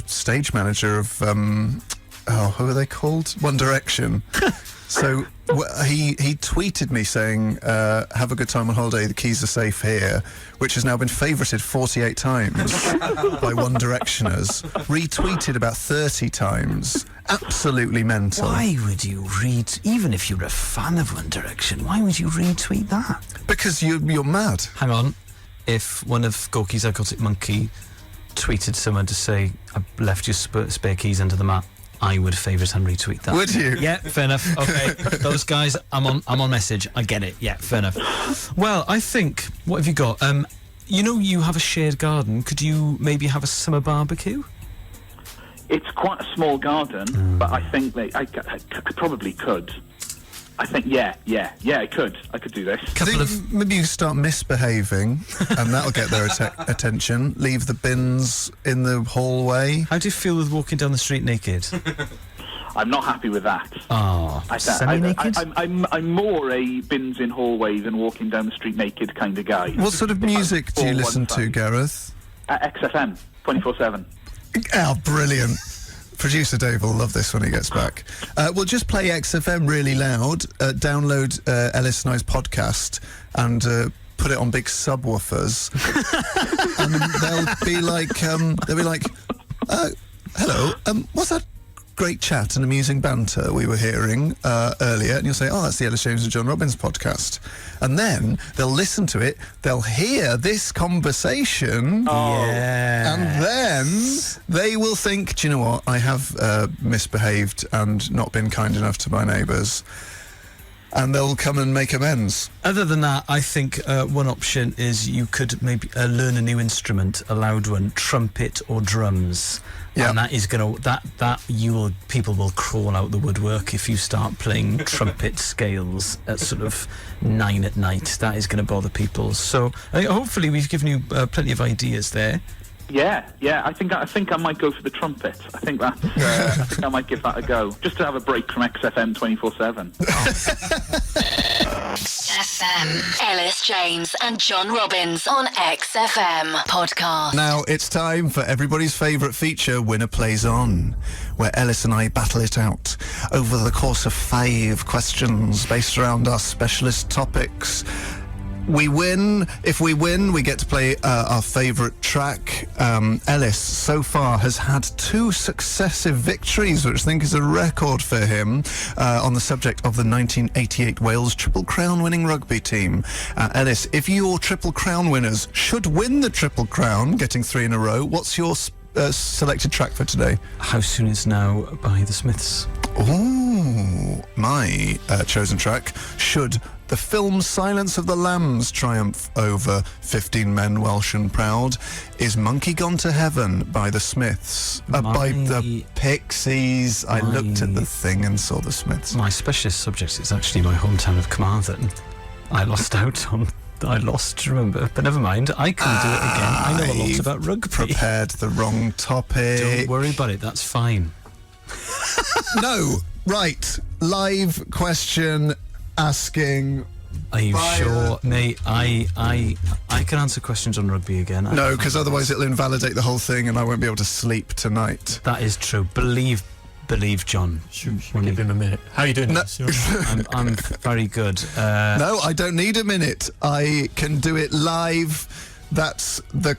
stage manager of who are they called? One Direction. So he tweeted me saying, have a good time on holiday, the keys are safe here, which has now been favourited 48 times by One Directioners, retweeted about 30 times. Absolutely mental. Why would you even if you're a fan of One Direction, why would you retweet that? Because you're mad. Hang on. If one of Gorky's Psychotic Monkey tweeted someone to say, "I left your spare keys under the mat," I would favourite and retweet that. Would you? Yeah, fair enough. Okay, those guys, I'm on message. I get it. Yeah, fair enough. Well, I think, what have you got? You have a shared garden. Could you maybe have a summer barbecue? It's quite a small garden, but I think I probably could. I think, yeah, I could. I could do this. Maybe you start misbehaving, and that'll get their attention. Leave the bins in the hallway. How do you feel with walking down the street naked? I'm not happy with that. Oh, semi-naked? I'm more a bins in hallways and walking down the street naked kind of guy. What sort of music do you listen to, Gareth? XFM, 24/7. Oh, brilliant. Producer Dave will love this when he gets back. We'll just play XFM really loud, download Elis and I's podcast, and put it on big subwoofers. And they'll be like, hello, what's that great chat and amusing banter we were hearing earlier? And you'll say, oh, that's the Elis James and John Robbins podcast. And then they'll listen to it, they'll hear this conversation, and then they will think, do you know what, I have misbehaved and not been kind enough to my neighbours. And they'll come and make amends. Other than that, I think one option is you could maybe learn a new instrument, a loud one, trumpet or drums. Yeah. And that is people will crawl out the woodwork if you start playing trumpet scales at sort of 9 at night. That is going to bother people. So hopefully we've given you plenty of ideas there. Yeah. I think I might go for the trumpet. I think I might give that a go, just to have a break from XFM 24/7. XFM. Elis James and John Robbins on XFM podcast. Now it's time for everybody's favourite feature, Winner Plays On, where Elis and I battle it out over the course of 5 questions based around our specialist topics. We win. If we win, we get to play our favourite track. Elis, so far, has had 2 successive victories, which I think is a record for him, on the subject of the 1988 Wales Triple Crown winning rugby team. Elis, if your Triple Crown winners should win the Triple Crown, getting 3 in a row, what's your selected track for today? How Soon Is Now by the Smiths. Ooh, my chosen track, should the film Silence of the Lambs triumph over 15 Men, Welsh and Proud, is Monkey Gone to Heaven by the Smiths. By the Pixies. I looked at the thing and saw the Smiths. My specialist subject is actually my hometown of Carmarthen. I lost, remember, but never mind, I can do it again. I know a lot about rugby. Prepared the wrong topic. Don't worry about it, that's fine. No, right, live question asking. Are you sure, mate? I can answer questions on rugby again. No, because otherwise it'll invalidate the whole thing and I won't be able to sleep tonight. That is true. Believe John. Should give him a minute. How are you doing? No. I'm very good. No, I don't need a minute. I can do it live. That's the...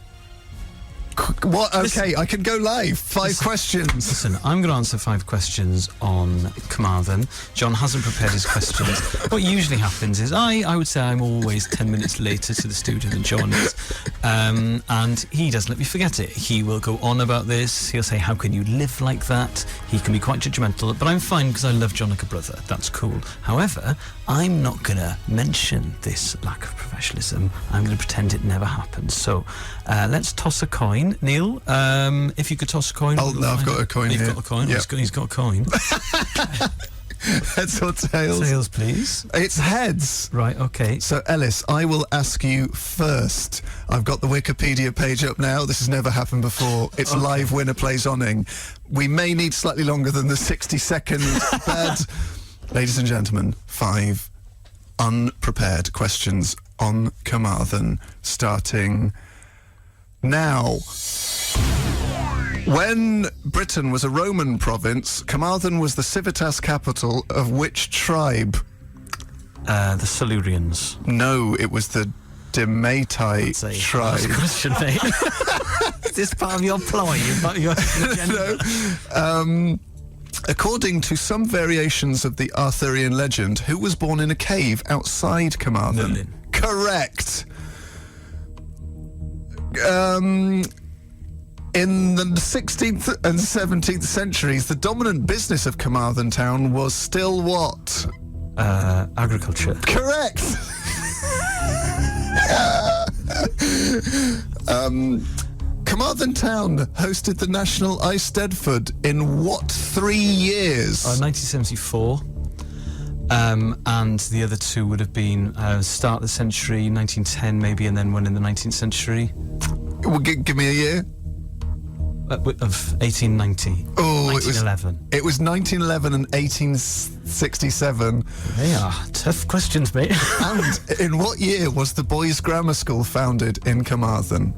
What? Okay, I can go live. 5 questions. Listen, I'm going to answer 5 questions on Carmarthen. John hasn't prepared his questions. What usually happens is I would say I'm always 10 minutes later to the studio than John is. And he doesn't let me forget it. He will go on about this. He'll say, how can you live like that? He can be quite judgmental, but I'm fine because I love John like a brother. That's cool. However, I'm not going to mention this lack of professionalism. I'm going to pretend it never happened. So let's toss a coin. Neil, if you could toss a coin. Oh, no, I've got a coin here. You've got a coin? Yep. He's got a coin. Heads or tails? Tails, please. It's heads. Right, okay. So, Elis, I will ask you first. I've got the Wikipedia page up now. This has never happened before. It's live Winner Plays Oning. We may need slightly longer than the 60-second bed. Ladies and gentlemen, 5 unprepared questions on Carmarthen, starting now. When Britain was a Roman province, Carmarthen was the civitas capital of which tribe? The Silurians. No, it was the Demetai tribe. Last question, mate. Is this part of your ploy? No. According to some variations of the Arthurian legend, who was born in a cave outside Carmarthen? Merlin. Correct. In the 16th and 17th centuries, the dominant business of Carmarthen town was still what? Agriculture. Correct. Carmarthen town hosted the National Eisteddfod in what 3 years? 1974. And the other 2 would have been start of the century, 1910 maybe, and then one in the 19th century. Well, give me a year. of 1890. Oh, 1911. It was 1911 and 1867. They are tough questions, mate. And in what year was the Boys' Grammar School founded in Carmarthen?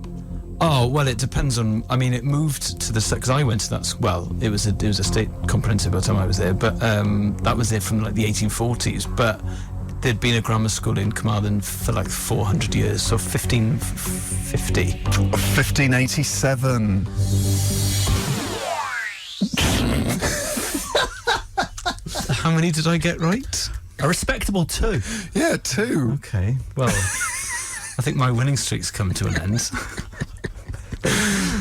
Oh, well, it depends on... I mean, it moved to the... Because I went to that... Well, it was a state comprehensive by the time I was there, but that was there from, like, the 1840s. But there'd been a grammar school in Carmarthen for, like, 400 years, so 1550. 1587. How many did I get right? A respectable 2. Yeah, 2. Okay, well, I think my winning streak's come to an end.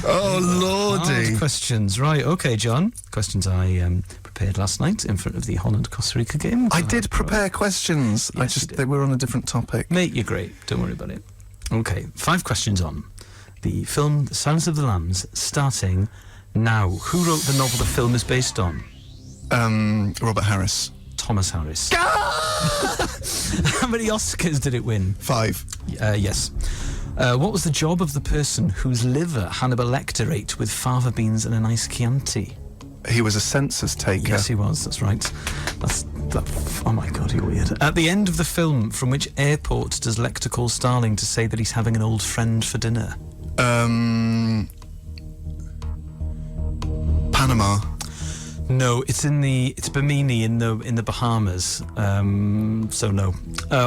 Oh, lordy. Hard questions. Right, okay, John. Questions I prepared last night in front of the Holland-Costa Rica game. I did prepare questions. Yes, they were on a different topic. Mate, you're great. Don't worry about it. Okay, 5 questions on. The film The Silence of the Lambs, starting now. Who wrote the novel the film is based on? Robert Harris. Thomas Harris. How many Oscars did it win? 5. Yes. What was the job of the person whose liver Hannibal Lecter ate with fava beans and a nice Chianti? He was a census taker. Yes, he was. That's right. Oh my God, you're weird. At the end of the film, from which airport does Lecter call Starling to say that he's having an old friend for dinner? Panama. No, it's Bimini in the Bahamas. So no.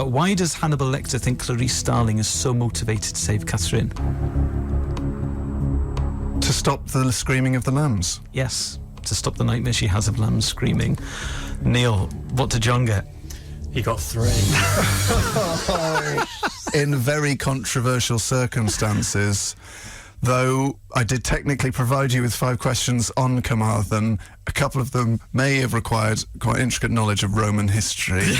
Why does Hannibal Lecter think Clarice Starling is so motivated to save Catherine? To stop the screaming of the lambs. Yes, to stop the nightmare she has of lambs screaming. Neil, what did John get? He got 3. In very controversial circumstances. Though I did technically provide you with 5 questions on Carmarthen, a couple of them may have required quite intricate knowledge of Roman history.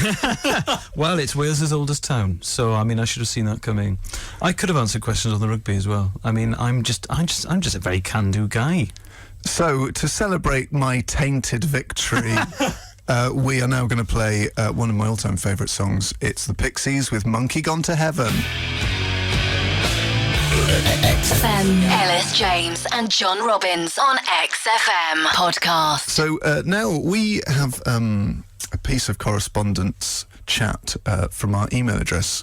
Well, it's Wales's oldest town, so I mean, I should have seen that coming. I could have answered questions on the rugby as well. I mean, I'm just a very can-do guy. So, to celebrate my tainted victory, we are now going to play one of my all-time favourite songs. It's the Pixies with Monkey Gone to Heaven. XFM. Elis James and John Robbins on XFM podcast. So now we have a piece of correspondence chat from our email address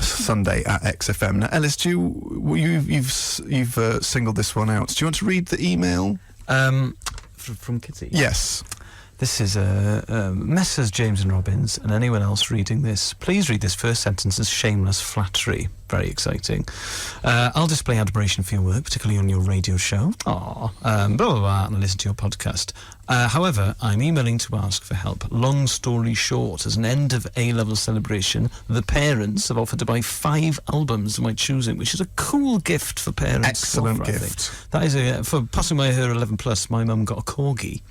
Sunday at XFM. Now, Elis, you've singled this one out. Do you want to read the email? From Kitty? Yes. This is Messrs. James and Robbins, and anyone else reading this, please read this first sentence as shameless flattery. Very exciting. I'll display admiration for your work, particularly on your radio show. Blah, blah, blah, and listen to your podcast. However, I'm emailing to ask for help. Long story short, as an end of A-level celebration, the parents have offered to buy 5 albums of my choosing, which is a cool gift for parents. Excellent gift. That is for passing by her 11 plus. My mum got a corgi.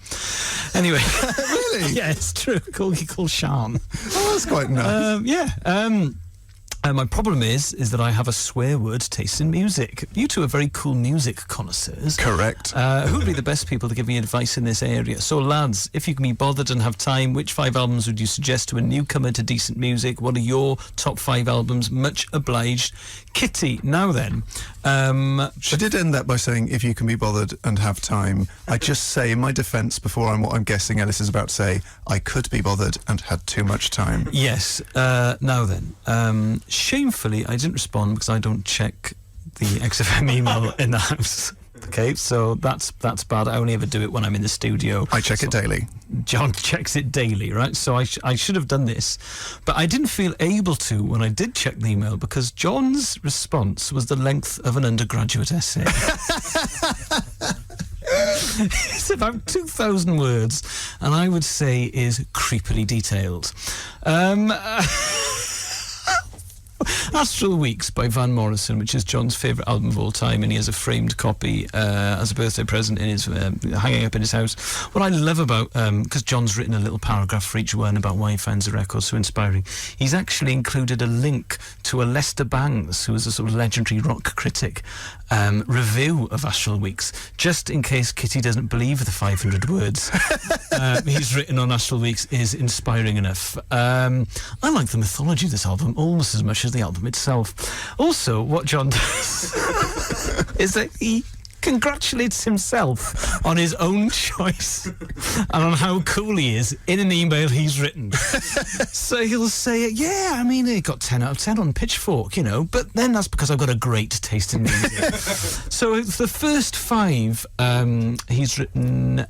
Anyway, really? Yeah, it's true. A corgi called Sean. Oh, that's quite nice. My problem is that I have a swear word taste in music. You two are very cool music connoisseurs. Correct. Who would be the best people to give me advice in this area? So, lads, if you can be bothered and have time, which 5 albums would you suggest to a newcomer to decent music? What are your top 5 albums? Much obliged. Kitty, now then. She did end that by saying, if you can be bothered and have time. I just say, in my defence, before what I'm guessing Elis is about to say, I could be bothered and had too much time. Yes. Now then. Shamefully, I didn't respond because I don't check the XFM email in the house. Okay, so that's bad. I only ever do it when I'm in the studio. I check it daily. John checks it daily, right? So I should have done this, but I didn't feel able to when I did check the email because John's response was the length of an undergraduate essay. It's about 2,000 words, and I would say is creepily detailed. Astral Weeks by Van Morrison, which is John's favourite album of all time, and he has a framed copy as a birthday present in his hanging up in his house. What I love about, because John's written a little paragraph for each one about why he finds the record so inspiring, he's actually included a link to a Lester Bangs, who is a sort of legendary rock critic, review of Astral Weeks, just in case Kitty doesn't believe the 500 words he's written on Astral Weeks is inspiring enough. I like the mythology of this album almost as much as the album album itself. Also, what John does is that he congratulates himself on his own choice and on how cool he is in an email he's written. So he'll say, yeah, I mean, it got 10 out of 10 on Pitchfork, you know, but then that's because I've got a great taste in music. So the first 5, he's written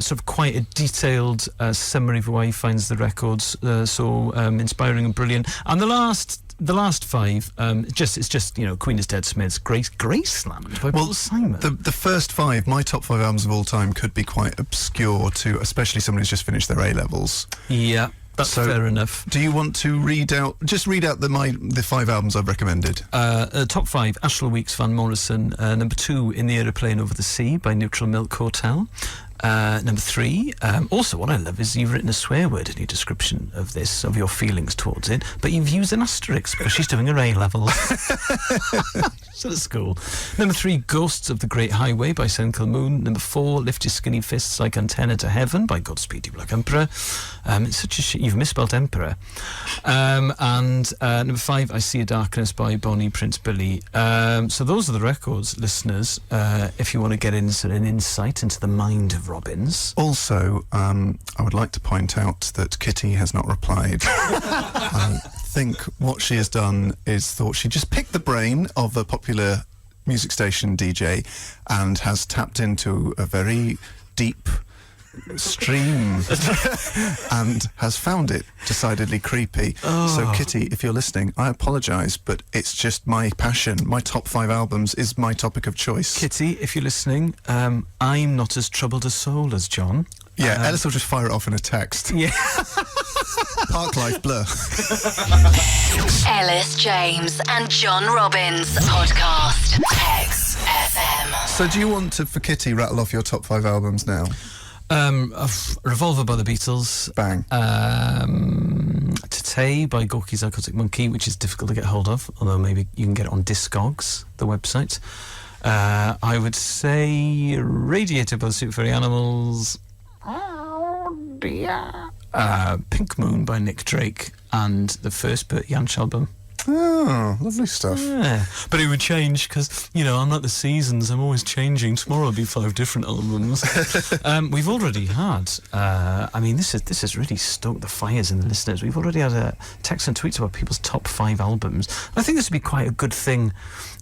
sort of quite a detailed summary of why he finds the records so inspiring and brilliant. And the last 5, it's just you know, Queen is Dead, Smiths, Graceland by Paul Simon. The first 5, my top 5 albums of all time, could be quite obscure to especially someone who's just finished their A-levels. Yeah, that's fair enough. Do you want to read out the 5 albums I've recommended? Top 5, Astral Weeks, Van Morrison. Number 2, In the Aeroplane Over the Sea by Neutral Milk Hotel. Number 3, also what I love is you've written a swear word in your description of this, of your feelings towards it, but you've used an asterisk because she's doing her A-level. She's at school. Number 3, Ghosts of the Great Highway by Senkel Moon. Number 4, Lift Your Skinny Fists Like Antenna to Heaven by Godspeed You Black Emperor. It's such a shit, you've misspelled Emperor. And number 5, I See a Darkness by Bonnie Prince Billy. So those are the records, listeners, if you want to get an insight into the mind of Robbins. Also, I would like to point out that Kitty has not replied. I think what she has done is thought she just picked the brain of a popular music station DJ and has tapped into a very deep stream and has found it decidedly creepy. So Kitty, if you're listening, I apologise, but it's just my passion. My top 5 albums is my topic of choice. Kitty, if you're listening, I'm not as troubled a soul as John. Yeah, Elis will just fire it off in a text. Yeah. Park Life Blur. Elis James and John Robbins podcast. XFM. So do you want to, for Kitty, rattle off your top 5 albums now? Revolver by the Beatles. Bang. Today by Gorky's Psychotic Monkey, which is difficult to get hold of, although maybe you can get it on Discogs, the website. I would say Radiator by the Super Furry Animals. Oh dear. Pink Moon by Nick Drake, and the first Bert Jansch album. Oh, lovely stuff. Yeah, but it would change because, you know, I'm like the seasons, I'm always changing. Tomorrow will be 5 different albums. We've already had, I mean, this has really stoked the fires in the listeners. We've already had texts and tweets about people's top 5 albums. I think this would be quite a good thing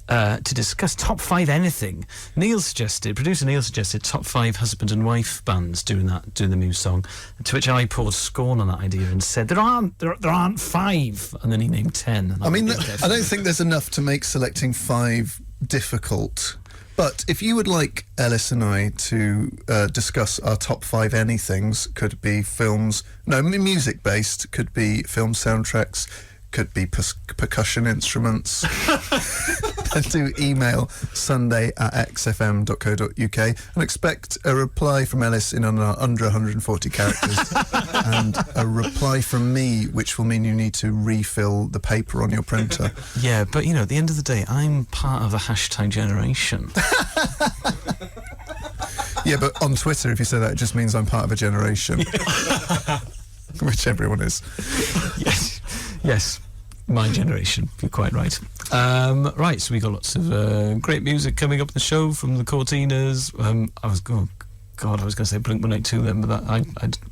to discuss. Top 5 anything. Producer Neil suggested top 5 husband and wife bands doing the Muse song, to which I poured scorn on that idea and said there aren't 5, and then he named 10. I mean, I don't think there's enough to make selecting 5 difficult. But if you would like Elis and I to discuss our top 5 anythings, could be music based, could be film soundtracks, could be percussion instruments, and do email sunday@xfm.co.uk and expect a reply from Elis in under 140 characters and a reply from me, which will mean you need to refill the paper on your printer. Yeah, but you know, at the end of the day, I'm part of the hashtag generation. Yeah, but on Twitter, if you say that, it just means I'm part of a generation. Which everyone is. Yes, my generation, you're quite right. Right, so we got lots of great music coming up in the show from the Cortinas. I was going to say Blink-182 then, but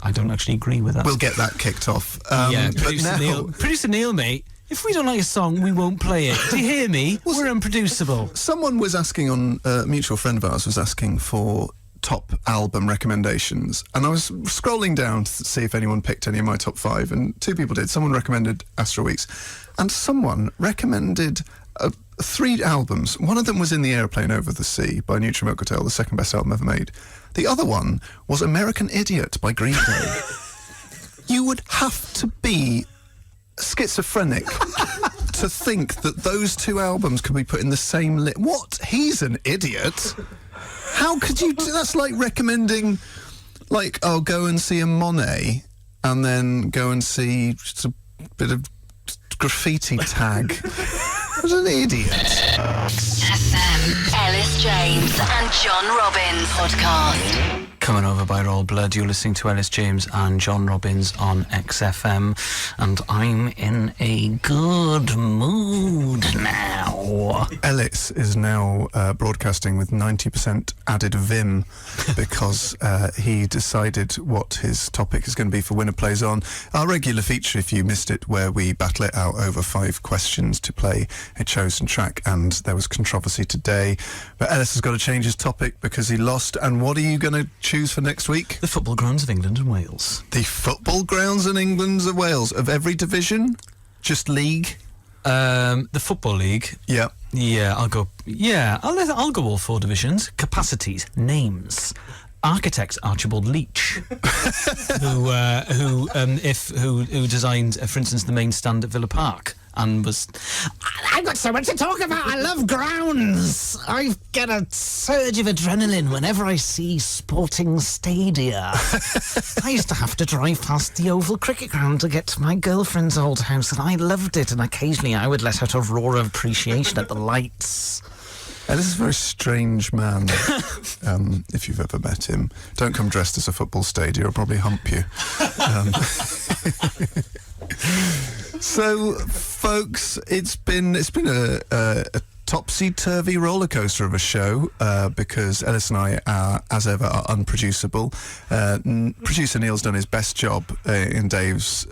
I don't actually agree with that. We'll get that kicked off. Producer Neil, mate, if we don't like a song, we won't play it. Do you hear me? We're unproducible. Someone was asking on, a mutual friend of ours was asking for top album recommendations, and I was scrolling down to see if anyone picked any of my top 5, and 2 people did. Someone recommended Astral Weeks, and someone recommended 3 albums. One of them was In the Aeroplane Over the Sea by Neutral Milk Hotel, the second best album ever made. The other one was American Idiot by Green Day. You would have to be schizophrenic to think that those 2 albums could be put in the same list. What? He's an idiot? How could you do? That's like recommending, like, oh, go and see a Monet and then go and see just a bit of graffiti tag. What an idiot. FM, Elis James and John Robbins podcast. Coming over by Roll Blood, you're listening to Ellis James and John Robbins on XFM, and I'm in a good mood now. Elis is now broadcasting with 90% added vim because he decided what his topic is going to be for Winner Plays On. Our regular feature, if you missed it, where we battle it out over 5 questions to play a chosen track, and there was controversy today. But Elis has got to change his topic because he lost. And what are you going to choose for next week? The football grounds of England and Wales. The football grounds in England and Wales of every division? Just league? The Football League. Yeah. Yeah, I'll go. Yeah, I'll go all 4 divisions. Capacities, names. Architect Archibald Leach, who designed, for instance, the main stand at Villa Park, and was. I've got so much to talk about. I love grounds. I get a surge of adrenaline whenever I see sporting stadia. I used to have to drive past the Oval Cricket Ground to get to my girlfriend's old house, and I loved it. And occasionally, I would let out a roar of appreciation at the lights. This is a very strange man, if you've ever met him. Don't come dressed as a football stadia, he'll probably hump you. So, folks, it's been a topsy-turvy roller coaster of a show because Elis and I, as ever, are unproducible. Producer Neil's done his best job in Dave's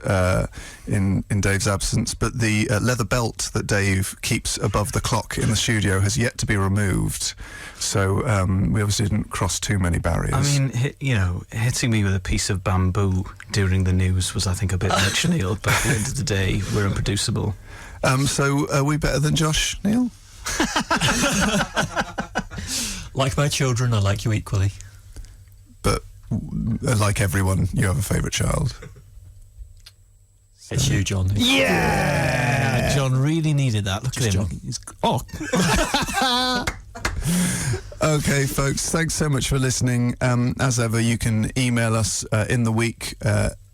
absence, but the leather belt that Dave keeps above the clock in the studio has yet to be removed. So we obviously didn't cross too many barriers. I mean, hitting me with a piece of bamboo during the news was, I think, a bit much, Neil. But at the end of the day, we're unproducible. So are we better than Josh, Neil? Like my children, I like you equally. But like everyone, you have a favourite child. It's you, John. Yeah! John really needed that. Look at him. Okay, folks, thanks so much for listening. As ever, you can email us in the week,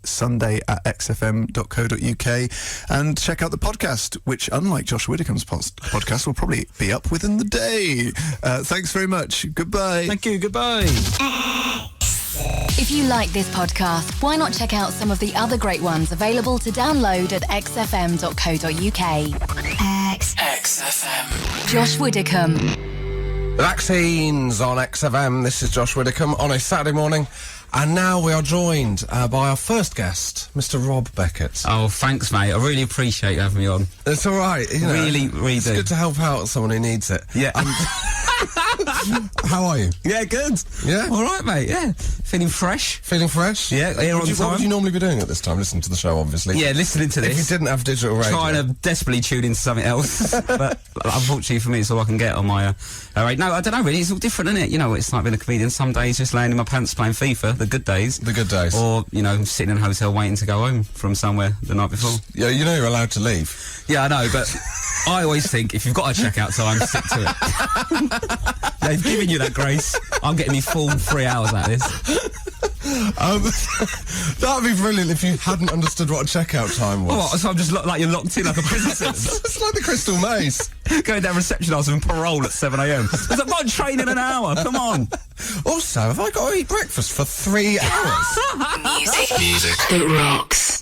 sunday@xfm.co.uk, and check out the podcast, which, unlike Josh Widdicombe's podcast, will probably be up within the day. Thanks very much. Goodbye. Thank you. Goodbye. If you like this podcast, why not check out some of the other great ones available to download at xfm.co.uk. XFM. Josh Widdicombe. Vaccines on XFM. This is Josh Widdicombe on a Saturday morning. And now we are joined by our first guest, Mr. Rob Beckett. Oh, thanks, mate. I really appreciate you having me on. It's all right. Really it's do. good to help out someone who needs it. Yeah. How are you? Yeah, good. Yeah? All right, mate. Yeah. Feeling fresh. Feeling fresh? Yeah, here on time. What would you normally be doing at this time? Listening to the show, obviously. Yeah, listening to this. If you didn't have digital radio. Trying to desperately tune into something else. But unfortunately for me, it's all I can get on my... radio. No, I don't know, really. It's all different, isn't it? You know, it's like being a comedian. Some days just laying in my pants playing FIFA, the good days. The good days. Or, sitting in a hotel waiting to go home from somewhere the night before. Yeah, you know you're allowed to leave. Yeah, I know, but I always think if you've got a checkout time, stick to it. They've given you that grace. I'm getting me full 3 hours out of this. That'd be brilliant if you hadn't understood what a checkout time was. Oh, so I'm just like you're locked in like a prison sentence. It's like the Crystal Maze. Going down reception, I was on parole at 7 a.m. I was like, I've got a train in an hour, come on. Also, have I got to eat breakfast for 3 hours? Music that rocks.